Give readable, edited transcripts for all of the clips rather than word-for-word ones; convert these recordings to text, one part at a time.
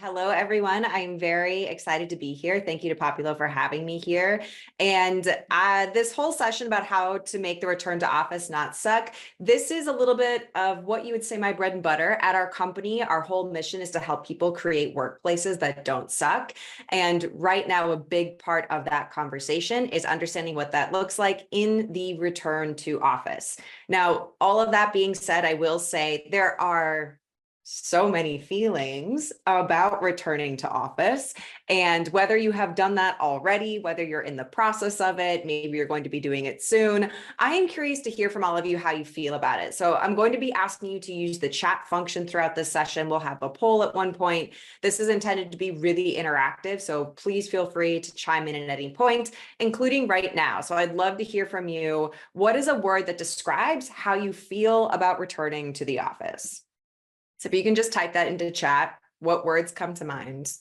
Hello, everyone. I'm very excited to be here. Thank you to Populo for having me here. And this whole session about how to make the return to office not suck, this is a little bit of what you would say my bread and butter. At our company, our whole mission is to help people create workplaces that don't suck. And right now, a big part of that conversation is understanding what that looks like in the return to office. Now, all of that being said, I will say there are so many feelings about returning to office. And whether you have done that already, whether you're in the process of it, maybe you're going to be doing it soon, I am curious to hear from all of you how you feel about it. So I'm going to be asking you to use the chat function throughout this session. We'll have a poll at one point. This is intended to be really interactive, so please feel free to chime in at any point, including right now. So I'd love to hear from you. What is a word that describes how you feel about returning to the office? So if you can just type that into chat, what words come to mind?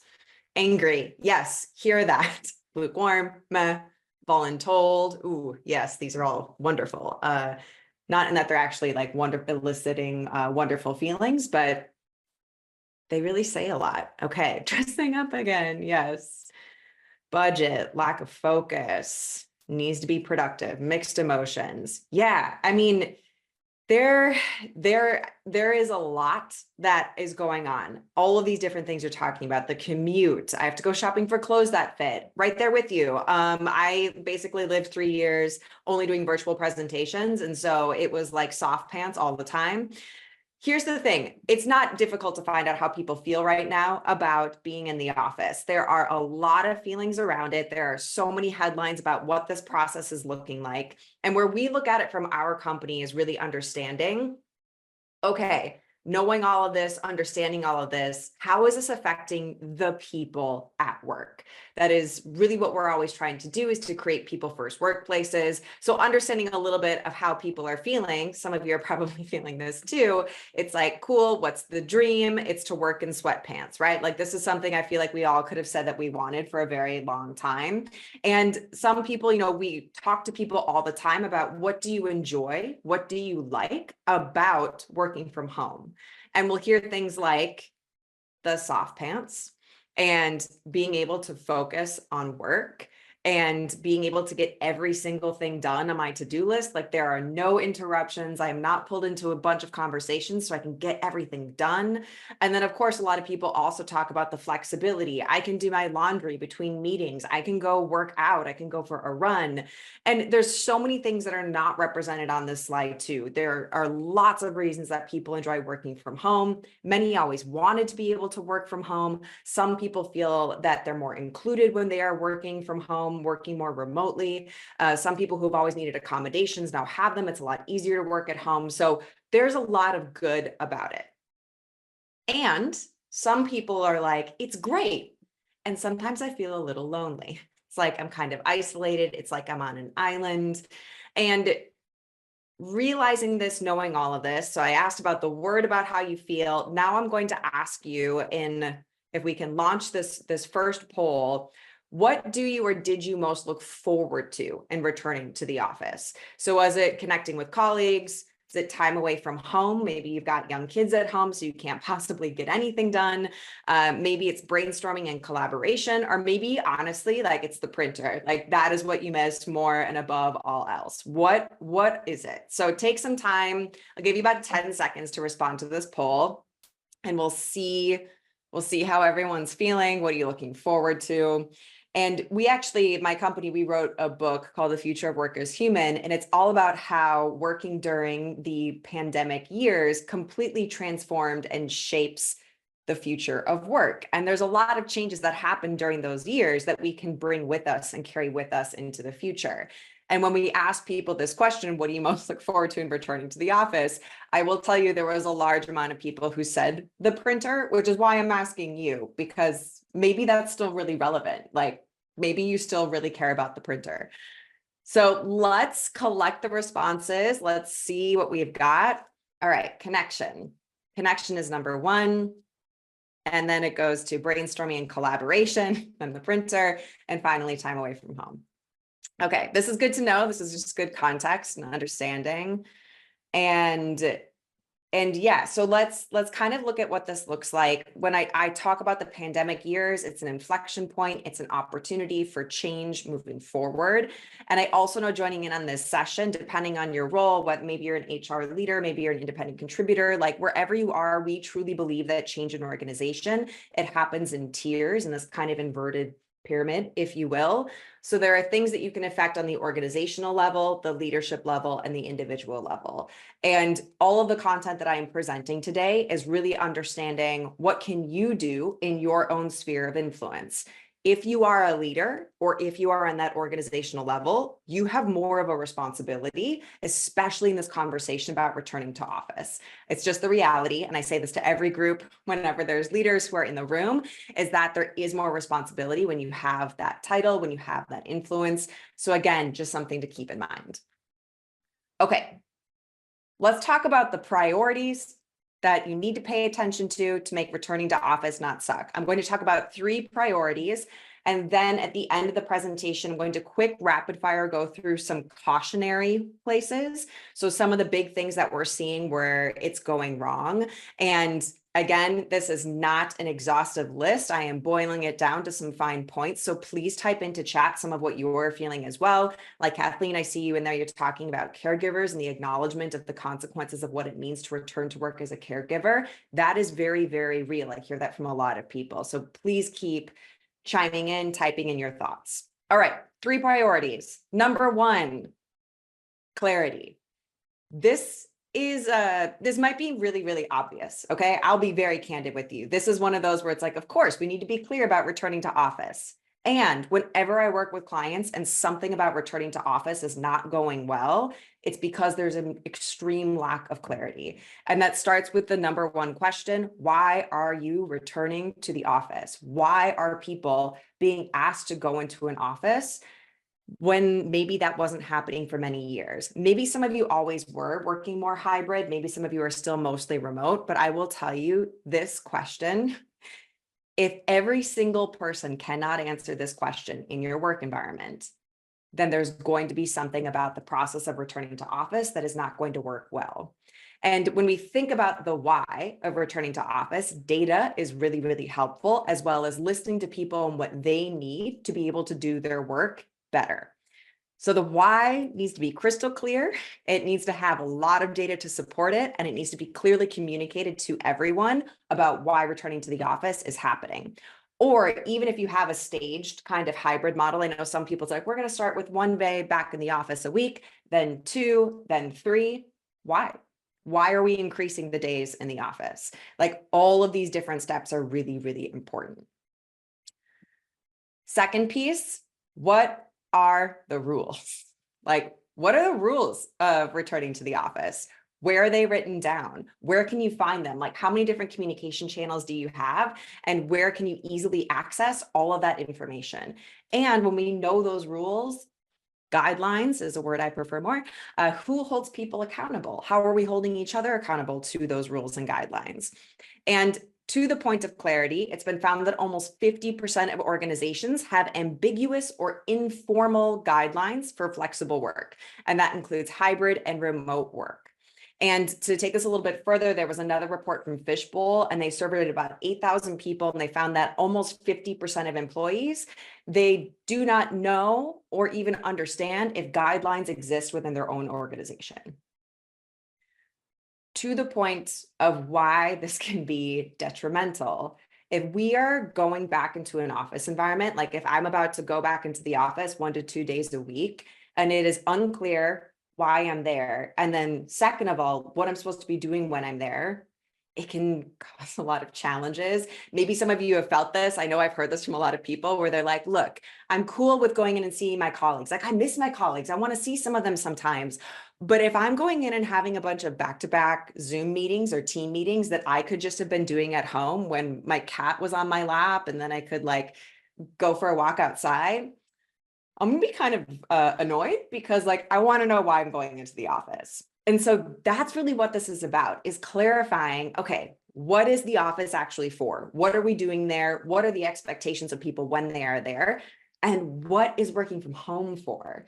Angry, yes, hear that. Lukewarm, meh. Voluntold, ooh, yes, these are all wonderful. Not in that they're actually like eliciting wonderful feelings, but they really say a lot. Okay, dressing up again, yes. Budget, lack of focus, needs to be productive, mixed emotions. Yeah, I mean, there is a lot that is going on. All of these different things you're talking about, the commute, I have to go shopping for clothes that fit, right there with you. I basically lived 3 years only doing virtual presentations. And so it was like soft pants all the time. Here's the thing. It's not difficult to find out how people feel right now about being in the office. There are a lot of feelings around it. There are so many headlines about what this process is looking like. And where we look at it from our company is really understanding, okay, knowing all of this, understanding all of this, how is this affecting the people at work? That is really what we're always trying to do, is to create people first workplaces. So understanding a little bit of how people are feeling, some of you are probably feeling this too. It's like, cool, what's the dream? It's to work in sweatpants, right? Like this is something I feel like we all could have said that we wanted for a very long time. And some people, we talk to people all the time about what do you enjoy? What do you like about working from home? And we'll hear things like the soft pants and being able to focus on work and being able to get every single thing done on my to-do list. Like there are no interruptions. I am not pulled into a bunch of conversations so I can get everything done. And then of course, a lot of people also talk about the flexibility. I can do my laundry between meetings. I can go work out. I can go for a run. And there's so many things that are not represented on this slide too. There are lots of reasons that people enjoy working from home. Many always wanted to be able to work from home. Some people feel that they're more included when they are working from home, working more remotely. Some people who've always needed accommodations now have them. It's a lot easier to work at home. So there's a lot of good about it. And some people are like, it's great. And sometimes I feel a little lonely. It's like I'm kind of isolated. It's like I'm on an island. And realizing this, knowing all of this. So I asked about the word about how you feel. Now I'm going to ask you, if we can launch this first poll, what do you or did you most look forward to in returning to the office? So was it connecting with colleagues? Is it time away from home? Maybe you've got young kids at home, so you can't possibly get anything done. Maybe it's brainstorming and collaboration, or maybe honestly, like it's the printer. Like that is what you missed more and above all else. What is it? So take some time. I'll give you about 10 seconds to respond to this poll, and we'll see how everyone's feeling. What are you looking forward to? And we actually, my company, we wrote a book called The Future of Work is Human, and it's all about how working during the pandemic years completely transformed and shapes the future of work. And there's a lot of changes that happened during those years that we can bring with us and carry with us into the future. And when we ask people this question, what do you most look forward to in returning to the office? I will tell you there was a large amount of people who said the printer, which is why I'm asking you, because maybe that's still really relevant. Like maybe you still really care about the printer. So let's collect the responses. Let's see what we've got. All right, connection. Connection is number one. And then it goes to brainstorming and collaboration, then the printer, and finally time away from home. Okay, this is good to know. This is just good context and understanding. And And yeah, so let's kind of look at what this looks like. When I talk about the pandemic years, it's an inflection point, it's an opportunity for change moving forward. And I also know joining in on this session, depending on your role, what maybe you're an HR leader, maybe you're an independent contributor, like wherever you are, we truly believe that change in organization, it happens in tiers in this kind of inverted pyramid, if you will. So there are things that you can affect on the organizational level, the leadership level, and the individual level. And all of the content that I am presenting today is really understanding what can you do in your own sphere of influence. If you are a leader or if you are on that organizational level, you have more of a responsibility, especially in this conversation about returning to office. It's just the reality. And I say this to every group whenever there's leaders who are in the room, is that there is more responsibility when you have that title, when you have that influence. So again, just something to keep in mind. Okay, let's talk about the priorities that you need to pay attention to make returning to office not suck. I'm going to talk about 3 priorities. And then at the end of the presentation, I'm going to quick rapid fire go through some cautionary places. So some of the big things that we're seeing where it's going wrong. And again, this is not an exhaustive list. I am boiling it down to some fine points. So please type into chat some of what you're feeling as well. Like Kathleen, I see you in there. You're talking about caregivers and the acknowledgement of the consequences of what it means to return to work as a caregiver. That is very, very real. I hear that from a lot of people. So please keep chiming in, typing in your thoughts. All right, 3 priorities. Number 1, clarity. This might be really, really obvious. Okay. I'll be very candid with you. This is one of those where it's like, of course, we need to be clear about returning to office. And whenever I work with clients and something about returning to office is not going well, it's because there's an extreme lack of clarity. And that starts with the number 1 question: why are you returning to the office? Why are people being asked to go into an office when maybe that wasn't happening for many years? Maybe some of you always were working more hybrid. Maybe some of you are still mostly remote, but I will tell you this question. If every single person cannot answer this question in your work environment, then there's going to be something about the process of returning to office that is not going to work well. And when we think about the why of returning to office, data is really, really helpful, as well as listening to people and what they need to be able to do their work better. So the why needs to be crystal clear. It needs to have a lot of data to support it, and it needs to be clearly communicated to everyone about why returning to the office is happening. Or even if you have a staged kind of hybrid model, I know some people's like, we're going to start with 1 day back in the office a week, then 2, then 3. Why? Why are we increasing the days in the office? Like, all of these different steps are really, really important. Second piece, what are the rules? Like, what are the rules of returning to the office? Where are they written down? Where can you find them? Like, how many different communication channels do you have? And where can you easily access all of that information? And when we know those rules, guidelines is a word I prefer more. Who holds people accountable? How are we holding each other accountable to those rules and guidelines? And to the point of clarity, it's been found that almost 50% of organizations have ambiguous or informal guidelines for flexible work, and that includes hybrid and remote work. And to take this a little bit further, there was another report from Fishbowl, and they surveyed about 8,000 people, and they found that almost 50% of employees, they do not know or even understand if guidelines exist within their own organization. To the point of why this can be detrimental. If we are going back into an office environment, like if I'm about to go back into the office 1 to 2 days a week, and it is unclear why I'm there, and then second of all, what I'm supposed to be doing when I'm there, it can cause a lot of challenges. Maybe some of you have felt this. I know I've heard this from a lot of people where they're like, look, I'm cool with going in and seeing my colleagues. Like, I miss my colleagues. I want to see some of them sometimes. But if I'm going in and having a bunch of back-to-back Zoom meetings or team meetings that I could just have been doing at home when my cat was on my lap, and then I could like go for a walk outside, I'm gonna be kind of annoyed because like, I want to know why I'm going into the office. And so that's really what this is about, is clarifying, okay, what is the office actually for? What are we doing there? What are the expectations of people when they are there? And what is working from home for?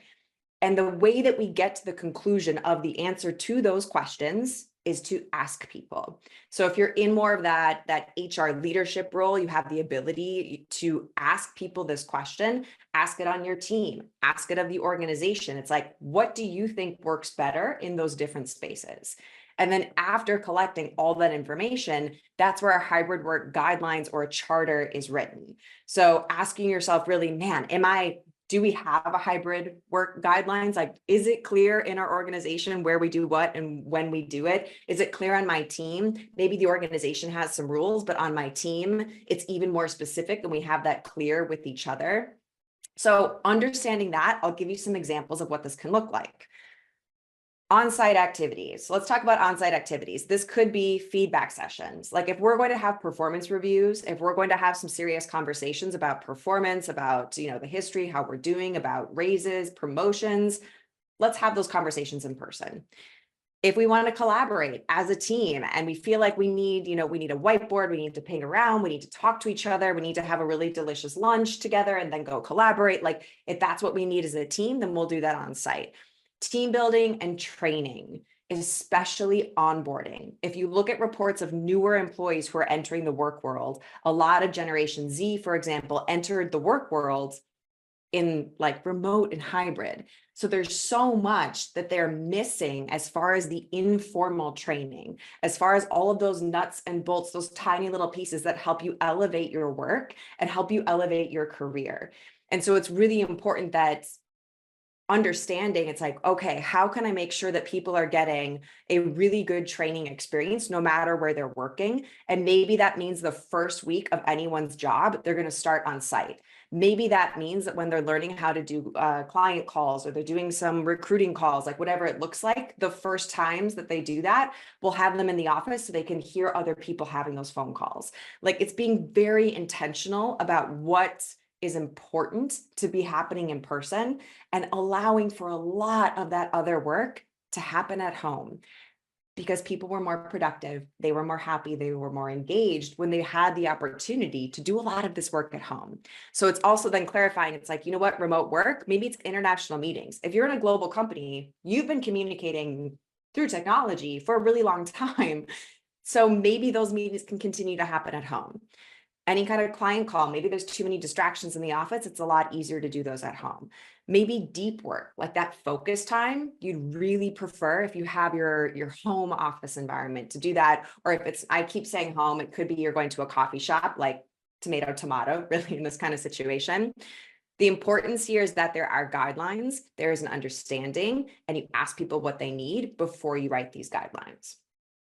And the way that we get to the conclusion of the answer to those questions is to ask people. So if you're in more of that HR leadership role, you have the ability to ask people this question, ask it on your team, ask it of the organization. It's like, what do you think works better in those different spaces? And then after collecting all that information, that's where a hybrid work guidelines or a charter is written. So asking yourself really, man, do we have a hybrid work guidelines? Like, is it clear in our organization where we do what and when we do it? Is it clear on my team? Maybe the organization has some rules, but on my team, it's even more specific and we have that clear with each other. So understanding that, I'll give you some examples of what this can look like. On-site activities. Let's talk about on-site activities. This could be feedback sessions. Like if we're going to have performance reviews, if we're going to have some serious conversations about performance, about, the history, how we're doing, about raises, promotions, let's have those conversations in person. If we want to collaborate as a team and we feel like we need a whiteboard, we need to ping around, we need to talk to each other, we need to have a really delicious lunch together and then go collaborate. Like if that's what we need as a team, then we'll do that on site. Team building and training, especially onboarding. If you look at reports of newer employees who are entering the work world, a lot of Generation Z, for example, entered the work world in like remote and hybrid. So there's so much that they're missing as far as the informal training, as far as all of those nuts and bolts, those tiny little pieces that help you elevate your work and help you elevate your career. And so it's really important that understanding, it's like, okay, how can I make sure that people are getting a really good training experience no matter where they're working? And maybe that means the first week of anyone's job, they're going to start on site. Maybe that means that when they're learning how to do client calls or they're doing some recruiting calls, like whatever it looks like, the first times that they do that, we'll have them in the office so they can hear other people having those phone calls. Like it's being very intentional about what is important to be happening in person and allowing for a lot of that other work to happen at home, because people were more productive, they were more happy, they were more engaged when they had the opportunity to do a lot of this work at home. So it's also then clarifying, it's like, you know what, remote work, maybe it's international meetings. If you're in a global company, you've been communicating through technology for a really long time. So maybe those meetings can continue to happen at home. Any kind of client call, maybe there's too many distractions in the office, it's a lot easier to do those at home. Maybe deep work, like that focus time, you'd really prefer if you have your home office environment to do that. Or if it's, I keep saying home, it could be you're going to a coffee shop, like tomato, really in this kind of situation. The importance here is that there are guidelines, there is an understanding, and you ask people what they need before you write these guidelines.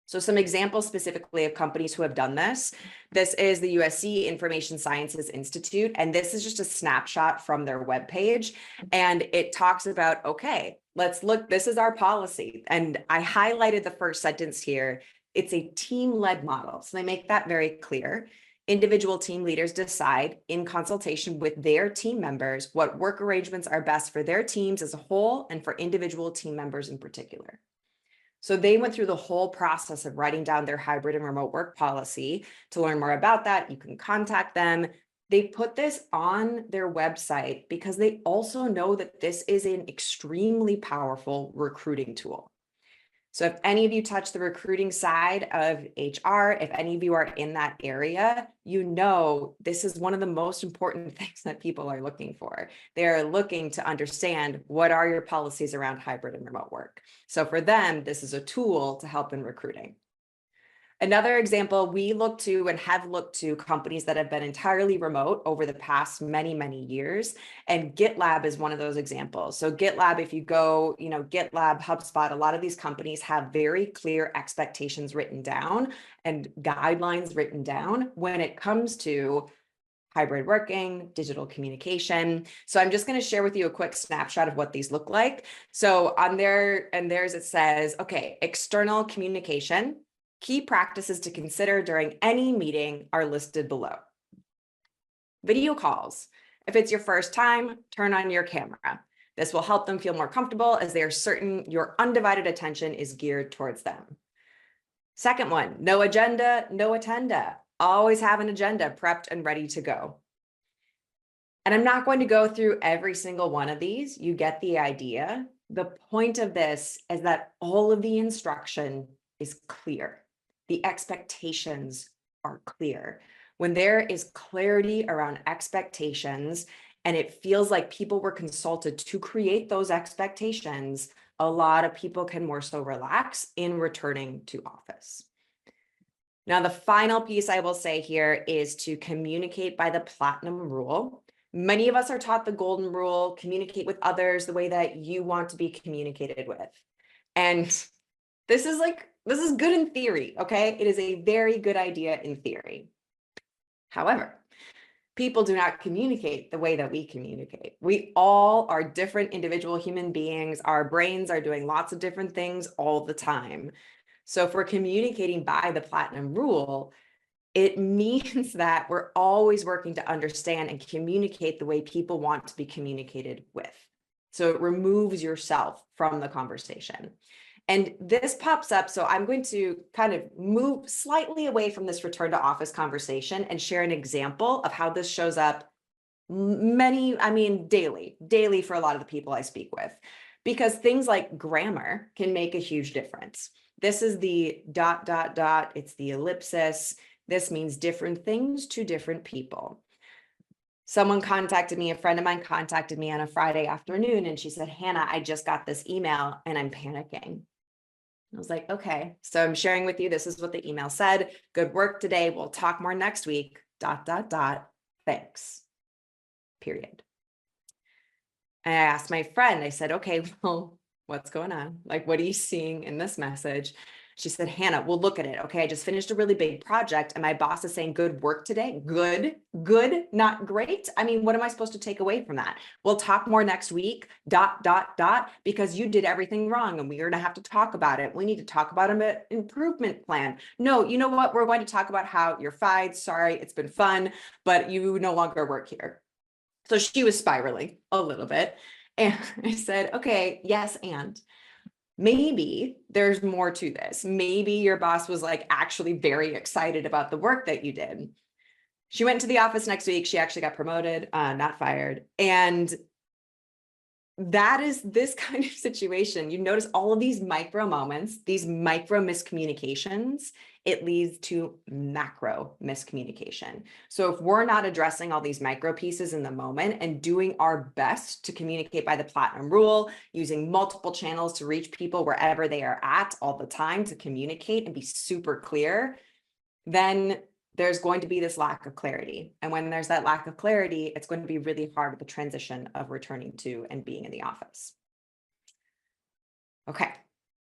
So some examples specifically of companies who have done this. This is the USC Information Sciences Institute, and this is just a snapshot from their webpage. And it talks about, okay, let's look, this is our policy. And I highlighted the first sentence here. It's a team-led model. So they make that very clear. Individual team leaders decide in consultation with their team members what work arrangements are best for their teams as a whole and for individual team members in particular. So they went through the whole process of writing down their hybrid and remote work policy. To learn more about that, you can contact them. They put this on their website because they also know that this is an extremely powerful recruiting tool. So if any of you touch the recruiting side of HR, if any of you are in that area, you know this is one of the most important things that people are looking for. They're looking to understand what are your policies around hybrid and remote work. So for them, this is a tool to help in recruiting. Another example, we look to and have looked to companies that have been entirely remote over the past many, many years. And GitLab is one of those examples. So GitLab, if you go, GitLab, HubSpot, a lot of these companies have very clear expectations written down and guidelines written down when it comes to hybrid working, digital communication. So I'm just going to share with you a quick snapshot of what these look like. So on there and theirs, it says, okay, external communication. Key practices to consider during any meeting are listed below. Video calls. If it's your first time, turn on your camera. This will help them feel more comfortable as they are certain your undivided attention is geared towards them. Second one, no agenda, no attenda. Always have an agenda prepped and ready to go. And I'm not going to go through every single one of these. You get the idea. The point of this is that all of the instruction is clear. The expectations are clear. When there is clarity around expectations, and it feels like people were consulted to create those expectations, a lot of people can more so relax in returning to office. Now, the final piece I will say here is to communicate by the platinum rule. Many of us are taught the golden rule: communicate with others the way that you want to be communicated with. And this is good in theory, okay? It is a very good idea in theory. However, people do not communicate the way that we communicate. We all are different individual human beings. Our brains are doing lots of different things all the time. So if we're communicating by the platinum rule, it means that we're always working to understand and communicate the way people want to be communicated with. So it removes yourself from the conversation. And this pops up, so I'm going to kind of move slightly away from this return to office conversation and share an example of how this shows up daily for a lot of the people I speak with, because things like grammar can make a huge difference. This is the ... it's the ellipsis. This means different things to different people. A friend of mine contacted me on a Friday afternoon, and she said, Hannah, I just got this email and I'm panicking. I was like, okay, so I'm sharing with you, this is what the email said. Good work today. We'll talk more next week. ... Thanks. Period. And I asked my friend, I said, okay, well, what's going on? Like, what are you seeing in this message? She said, Hannah, we'll look at it. Okay, I just finished a really big project and my boss is saying good work today. Good, not great. I mean, what am I supposed to take away from that? We'll talk more next week, ... because you did everything wrong and we're gonna have to talk about it. We need to talk about an improvement plan. No, you know what? We're going to talk about how you're fired. Sorry, it's been fun, but you no longer work here. So she was spiraling a little bit. And I said, okay, yes, and maybe there's more to this. Maybe your boss was like actually very excited about the work that you did. She went to the office next week. She actually got promoted, not fired. And that is this kind of situation. You notice all of these micro moments, these micro miscommunications, it leads to macro miscommunication. So if we're not addressing all these micro pieces in the moment and doing our best to communicate by the platinum rule, using multiple channels to reach people wherever they are at all the time to communicate and be super clear, then there's going to be this lack of clarity. And when there's that lack of clarity, it's going to be really hard with the transition of returning to and being in the office. Okay,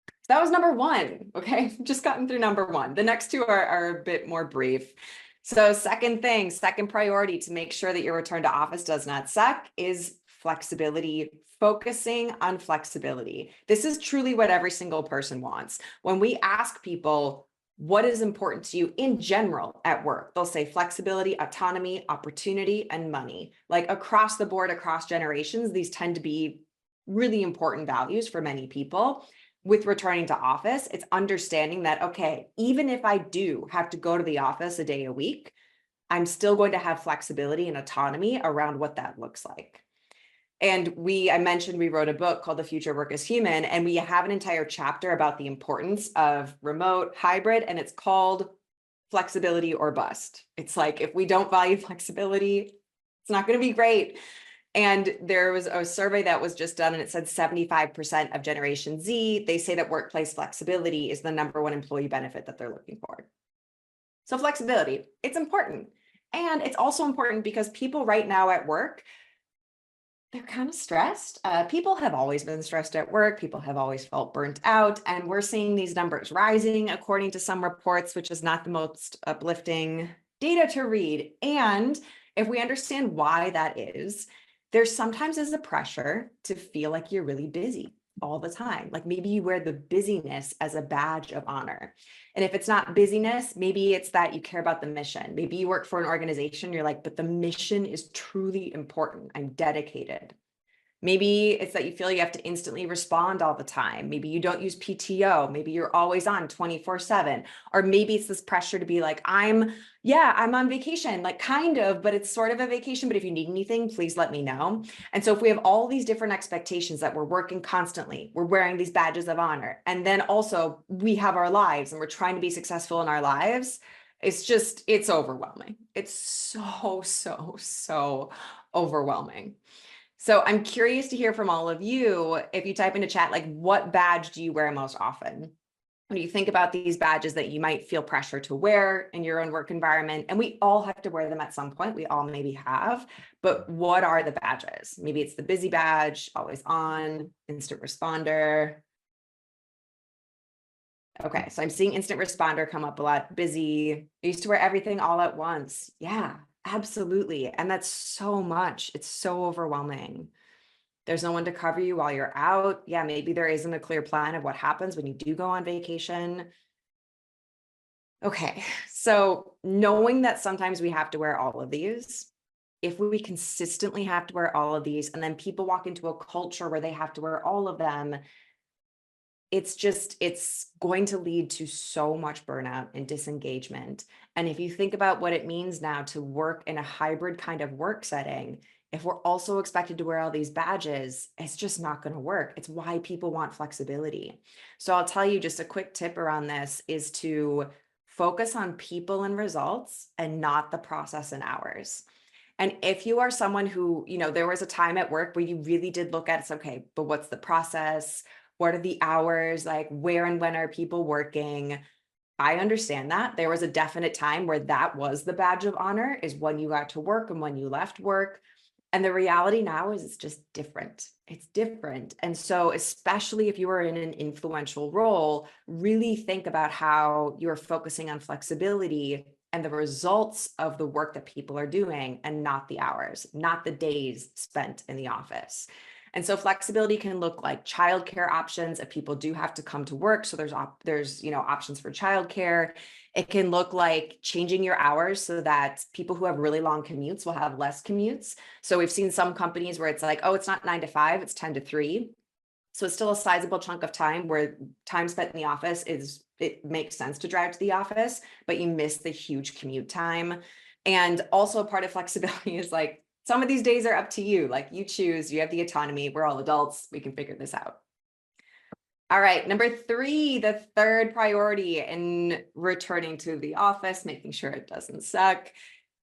so that was number one. Okay, just gotten through number one. The next two are a bit more brief. So second priority to make sure that your return to office does not suck is flexibility, focusing on flexibility. This is truly what every single person wants. When we ask people, what is important to you in general at work? They'll say flexibility, autonomy, opportunity, and money. Like across the board, across generations, these tend to be really important values for many people. With returning to office, it's understanding that, okay, even if I do have to go to the office a day a week, I'm still going to have flexibility and autonomy around what that looks like. And I mentioned we wrote a book called The Future Work is Human, and we have an entire chapter about the importance of remote, hybrid, and it's called Flexibility or Bust. It's like, if we don't value flexibility, it's not going to be great. And there was a survey that was just done, and it said 75% of Generation Z, they say that workplace flexibility is the #1 employee benefit that they're looking for. So flexibility, it's important. And it's also important because people right now at work, they're kind of stressed. People have always been stressed at work. People have always felt burnt out. And we're seeing these numbers rising according to some reports, which is not the most uplifting data to read. And if we understand why that is, there sometimes is a pressure to feel like you're really busy all the time. Like maybe you wear the busyness as a badge of honor. And if it's not busyness, maybe it's that you care about the mission. Maybe you work for an organization, you're like, but the mission is truly important. I'm dedicated. Maybe it's that you feel you have to instantly respond all the time. Maybe you don't use PTO. Maybe you're always on 24/7. Or maybe it's this pressure to be like, I'm on vacation, like kind of, but it's sort of a vacation. But if you need anything, please let me know. And so if we have all these different expectations that we're working constantly, we're wearing these badges of honor, and then also we have our lives and we're trying to be successful in our lives, it's overwhelming. It's so overwhelming. So I'm curious to hear from all of you. If you type into chat, like, what badge do you wear most often? When you think about these badges that you might feel pressure to wear in your own work environment, and we all have to wear them at some point, we all maybe have, but what are the badges? Maybe it's the busy badge, always on, instant responder. Okay, so I'm seeing instant responder come up a lot. Busy. I used to wear everything all at once. Yeah, absolutely. And that's so much. It's so overwhelming. There's no one to cover you while you're out. Yeah, maybe there isn't a clear plan of what happens when you do go on vacation. Okay, so knowing that sometimes we have to wear all of these, if we consistently have to wear all of these, and then people walk into a culture where they have to wear all of them, it's going to lead to so much burnout and disengagement. And if you think about what it means now to work in a hybrid kind of work setting, if we're also expected to wear all these badges, it's just not going to work. It's why people want flexibility. So I'll tell you just a quick tip around this is to focus on people and results and not the process and hours. And if you are someone who, there was a time at work where you really did look at it's okay, but what's the process? What are the hours? Like, where and when are people working? I understand that. There was a definite time where that was the badge of honor, is when you got to work and when you left work. And the reality now is it's just different. It's different. And so, especially if you are in an influential role, really think about how you're focusing on flexibility and the results of the work that people are doing, and not the hours, not the days spent in the office. And so flexibility can look like childcare options if people do have to come to work. So there's options for childcare. It can look like changing your hours so that people who have really long commutes will have less commutes. So we've seen some companies where it's like, oh, it's not 9 to 5, it's 10 to 3. So it's still a sizable chunk of time where time spent in the office it makes sense to drive to the office, but you miss the huge commute time. And also part of flexibility is like, some of these days are up to you. Like, you choose, you have the autonomy. We're all adults. We can figure this out. All right. Number 3, the third priority in returning to the office, making sure it doesn't suck.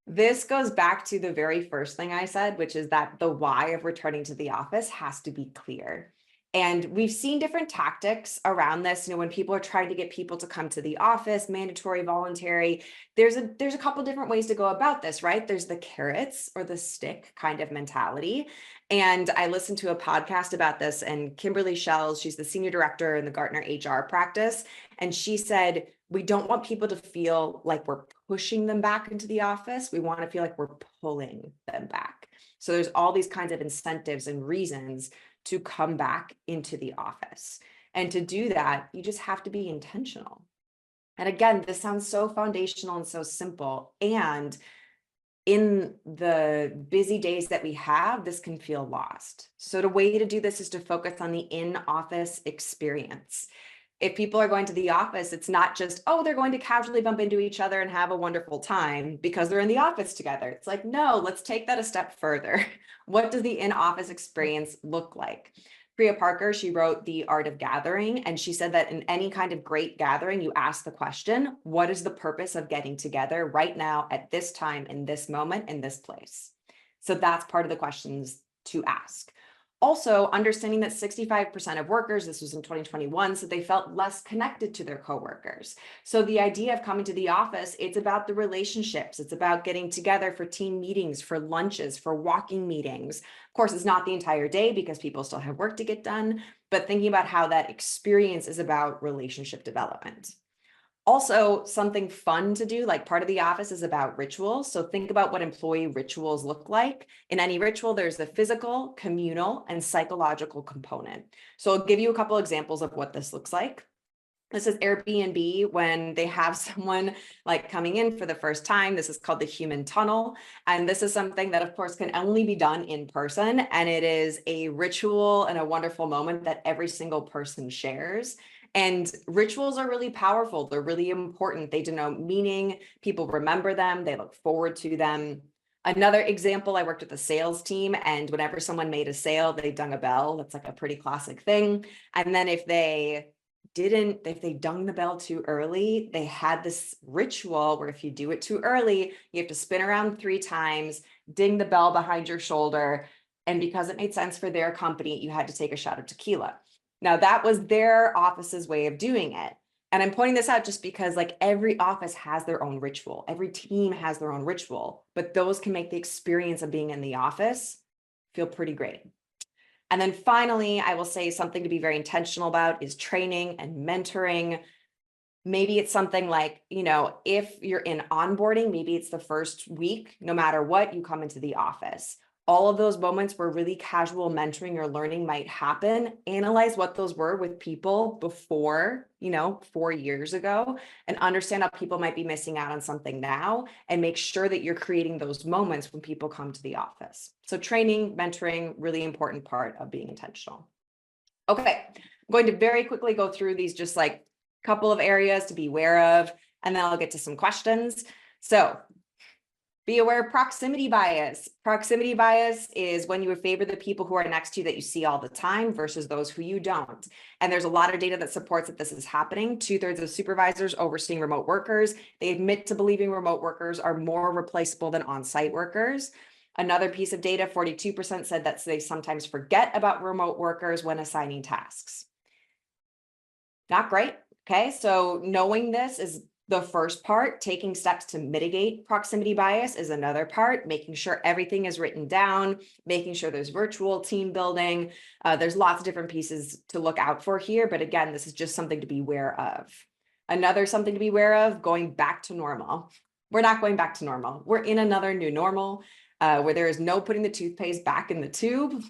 This goes back to the very first thing I said, which is that the why of returning to the office has to be clear. And we've seen different tactics around this. When people are trying to get people to come to the office, mandatory, voluntary, there's a couple different ways to go about this, right? There's the carrots or the stick kind of mentality. And I listened to a podcast about this, and Kimberly Shells, she's the senior director in the Gartner HR practice. And she said, we don't want people to feel like we're pushing them back into the office. We want to feel like we're pulling them back. So there's all these kinds of incentives and reasons to come back into the office. And to do that, you just have to be intentional. And again, this sounds so foundational and so simple. And in the busy days that we have, this can feel lost. So the way to do this is to focus on the in-office experience. If people are going to the office, it's not just, oh, they're going to casually bump into each other and have a wonderful time because they're in the office together. It's like, no, let's take that a step further. What does the in-office experience look like? Priya Parker, she wrote The Art of Gathering, and she said that in any kind of great gathering, you ask the question, what is the purpose of getting together right now at this time, in this moment, in this place? So that's part of the questions to ask. Also, understanding that 65% of workers, this was in 2021, so they felt less connected to their coworkers. So the idea of coming to the office, it's about the relationships. It's about getting together for team meetings, for lunches, for walking meetings. Of course, it's not the entire day because people still have work to get done, but thinking about how that experience is about relationship development. Also, something fun to do, like part of the office is about rituals. So think about what employee rituals look like. In any ritual, there's a physical, communal, and psychological component. So I'll give you a couple examples of what this looks like. This is Airbnb when they have someone like coming in for the first time. This is called the human tunnel. And this is something that, of course, can only be done in person. And it is a ritual and a wonderful moment that every single person shares. And rituals are really powerful. They're really important. They denote meaning. People remember them. They look forward to them. Another example, I worked with the sales team, and whenever someone made a sale, they dung a bell. That's like a pretty classic thing. And then if they dung the bell too early, they had this ritual where if you do it too early, you have to spin around 3 times, ding the bell behind your shoulder. And because it made sense for their company, you had to take a shot of tequila. Now, that was their office's way of doing it. And I'm pointing this out just because like every office has their own ritual. Every team has their own ritual, but those can make the experience of being in the office feel pretty great. And then finally, I will say something to be very intentional about is training and mentoring. Maybe it's something like, if you're in onboarding, maybe it's the first week, no matter what, you come into the office. All of those moments where really casual mentoring or learning might happen, analyze what those were with people before, 4 years ago, and understand how people might be missing out on something now, and make sure that you're creating those moments when people come to the office. So training, mentoring, really important part of being intentional. Okay, I'm going to very quickly go through these just like a couple of areas to be aware of, and then I'll get to some questions. So be aware of proximity bias. Proximity bias is when you favor the people who are next to you that you see all the time versus those who you don't. And there's a lot of data that supports that this is happening. 2/3 of supervisors overseeing remote workers, they admit to believing remote workers are more replaceable than on-site workers. Another piece of data, 42% said that they sometimes forget about remote workers when assigning tasks. Not great. Okay, so knowing this is the first part. Taking steps to mitigate proximity bias is another part. Making sure everything is written down, making sure there's virtual team building. There's lots of different pieces to look out for here. But again, this is just something to be aware of. Another something to be aware of, going back to normal. We're not going back to normal. We're in another new normal where there is no putting the toothpaste back in the tube.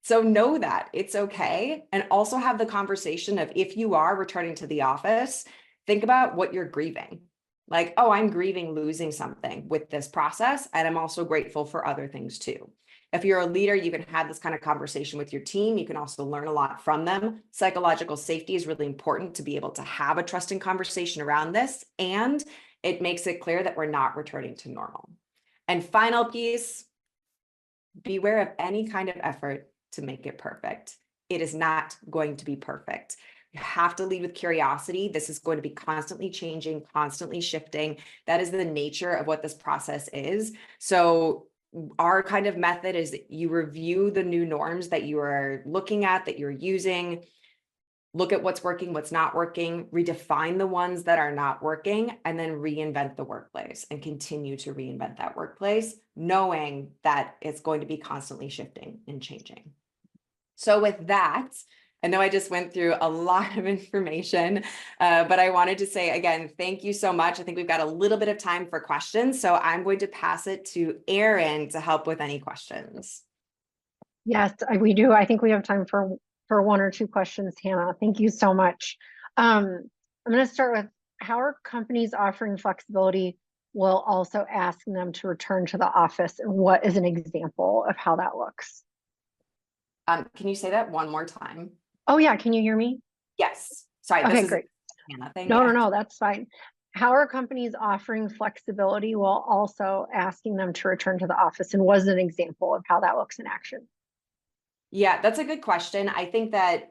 So know that it's okay. And also have the conversation of, if you are returning to the office, think about what you're grieving. Like, oh, I'm grieving losing something with this process. And I'm also grateful for other things too. If you're a leader, you can have this kind of conversation with your team. You can also learn a lot from them. Psychological safety is really important to be able to have a trusting conversation around this. And it makes it clear that we're not returning to normal. And final piece, beware of any kind of effort to make it perfect. It is not going to be perfect. You have to lead with curiosity. This is going to be constantly changing, constantly shifting. That is the nature of what this process is. So our kind of method is that you review the new norms that you are looking at, that you're using, look at what's working, what's not working, redefine the ones that are not working, and then reinvent the workplace and continue to reinvent that workplace, knowing that it's going to be constantly shifting and changing. So with that, I know I just went through a lot of information, but I wanted to say again, thank you so much. I think we've got a little bit of time for questions. So I'm going to pass it to Erin to help with any questions. Yes, we do. I think we have time for 1 or 2 questions, Hannah. Thank you so much. I'm going to start with, how are companies offering flexibility while also asking them to return to the office? And what is an example of how that looks? Can you say that one more time? Oh yeah, can you hear me? Yes. Sorry. Okay, great. Hannah thing. No, that's fine. How are companies offering flexibility while also asking them to return to the office? And what is an example of how that looks in action? Yeah, that's a good question. I think that,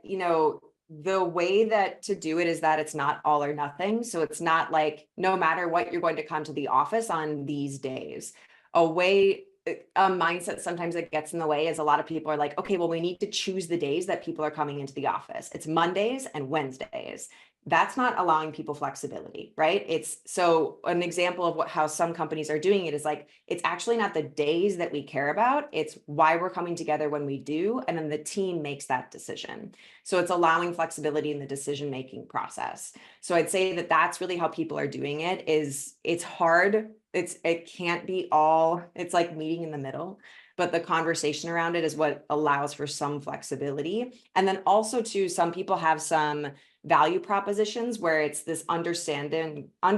the way that to do it is that it's not all or nothing. So it's not like, no matter what, you're going to come to the office on these days. A mindset sometimes that gets in the way is a lot of people are like, okay, well, we need to choose the days that people are coming into the office. It's Mondays and Wednesdays. That's not allowing people flexibility, right? It's so an example of how some companies are doing it is like, it's actually not the days that we care about. It's why we're coming together when we do. And then the team makes that decision. So it's allowing flexibility in the decision-making process. So I'd say that that's really how people are doing it. It's hard. It can't be all, it's like meeting in the middle, but the conversation around it is what allows for some flexibility. And then also too, some people have some value propositions where it's this understanding on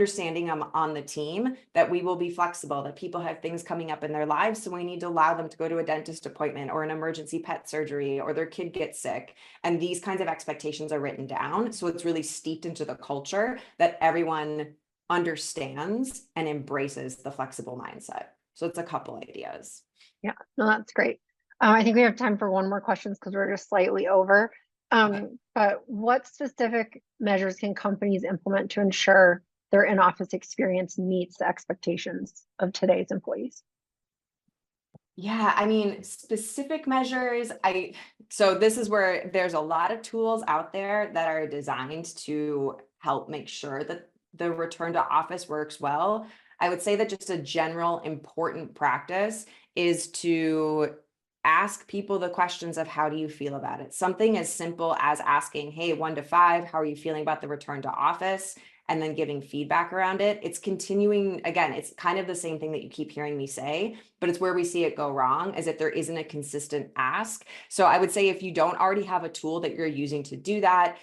the team that we will be flexible, that people have things coming up in their lives. So we need to allow them to go to a dentist appointment or an emergency pet surgery, or their kid gets sick. And these kinds of expectations are written down. So it's really steeped into the culture that everyone understands and embraces the flexible mindset. So it's a couple ideas. Yeah, no, that's great. I think we have time for one more question because we're just slightly over. Okay. But what specific measures can companies implement to ensure their in-office experience meets the expectations of today's employees? Yeah, I mean, specific measures, so this is where there's a lot of tools out there that are designed to help make sure that the return to office works well. I would say that just a general important practice is to ask people the questions of how do you feel about it? Something as simple as asking, hey, 1 to 5, how are you feeling about the return to office? And then giving feedback around it. It's continuing, again, it's kind of the same thing that you keep hearing me say, but it's where we see it go wrong, is if there isn't a consistent ask. So I would say if you don't already have a tool that you're using to do that,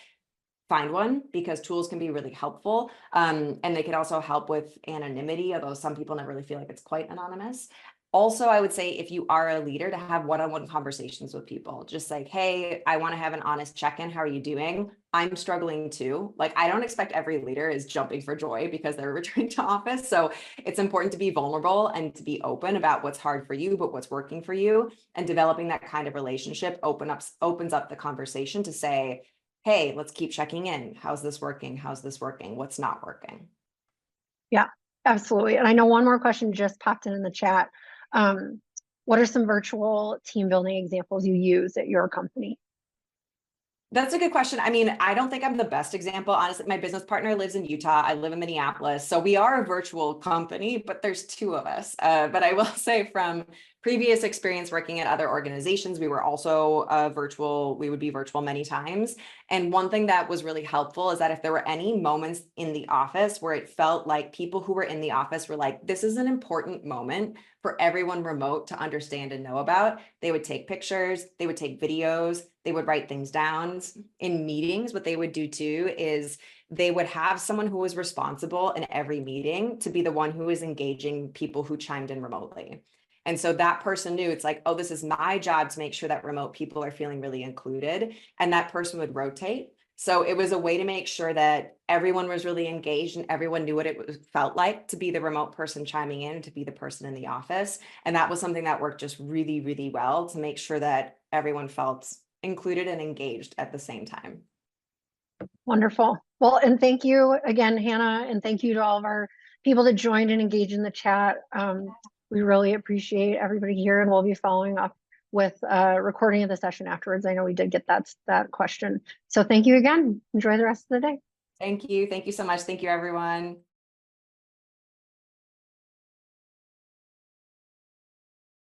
find one, because tools can be really helpful. And they can also help with anonymity, although some people never really feel like it's quite anonymous. Also, I would say if you are a leader, to have one-on-one conversations with people, just like, hey, I want to have an honest check-in. How are you doing? I'm struggling too. Like, I don't expect every leader is jumping for joy because they're returning to office. So it's important to be vulnerable and to be open about what's hard for you, but what's working for you. And developing that kind of relationship opens up the conversation to say, hey, let's keep checking in. How's this working? How's this working? What's not working? Yeah, absolutely. And I know one more question just popped in the chat. What are some virtual team building examples you use at your company? That's a good question. I mean, I don't think I'm the best example. Honestly, my business partner lives in Utah. I live in Minneapolis. So we are a virtual company, but there's two of us. But I will say, from previous experience working at other organizations, we were also virtual. We would be virtual many times. And one thing that was really helpful is that if there were any moments in the office where it felt like people who were in the office were like, this is an important moment for everyone remote to understand and know about, they would take pictures, they would take videos, they would write things down. In meetings, what they would do too is they would have someone who was responsible in every meeting to be the one who is engaging people who chimed in remotely. And so that person knew, it's like, oh, this is my job to make sure that remote people are feeling really included. And that person would rotate. So it was a way to make sure that everyone was really engaged and everyone knew what it felt like to be the remote person chiming in, to be the person in the office. And that was something that worked just really, really well to make sure that everyone felt included and engaged at the same time. Wonderful. Well, and thank you again, Hannah, and thank you to all of our people that joined and engaged in the chat. We really appreciate everybody here, and we'll be following up with a recording of the session afterwards. I know we did get that question. So thank you again. Enjoy the rest of the day. Thank you. Thank you so much. Thank you, everyone.